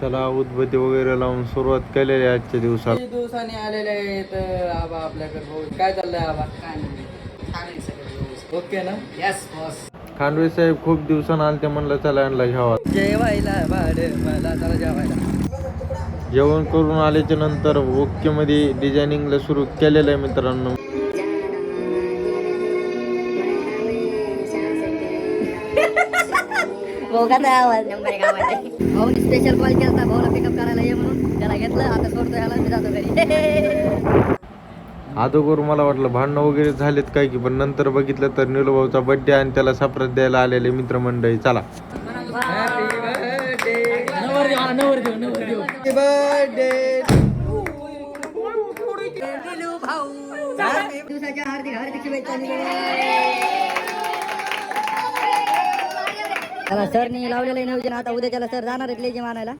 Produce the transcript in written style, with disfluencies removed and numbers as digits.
चला उदबत्ती वगैरे लावून सुरुवात केलेली आहे आजच्या दिवसाला. किती दिवसांनी आलेले आहेत आबा आपल्याकडे. भाऊ काय चाललंय आबा? काय नाही, ओके ना? Yes boss. खांडवे साहेब खूप दिवसांना आले, ते म्हणलं चला यांना घ्यावा. जेवायला भाडे मला चला जेवायला. जेवण करून आल्याच्या नंतर ओके मध्ये डिझायनिंगला सुरू केलेलं आहे मित्रांनो. आवाज भाऊनी स्पेशल कॉल केला, भाऊला पिकअप करायला ये म्हणून. त्याला घेतलं, आता सोडतो ह्याला, मी जातो घरी. अगोदर मला वाटलं भांडणं वगैरे झालेत काय की, पण नंतर बघितलं तर निलू भाऊचा बर्थडे आणि त्याला सरप्राईज द्यायला आलेले मित्रमंडळी. चला happy birthday. Happy birthday Nilu भाऊ. दिवसाच्या हार्दिक हार्दिक शुभेच्छा. सरनी लावलेलं नियोजन. आता उद्या त्याला सर जाणार आहेत लेझिम आणायला.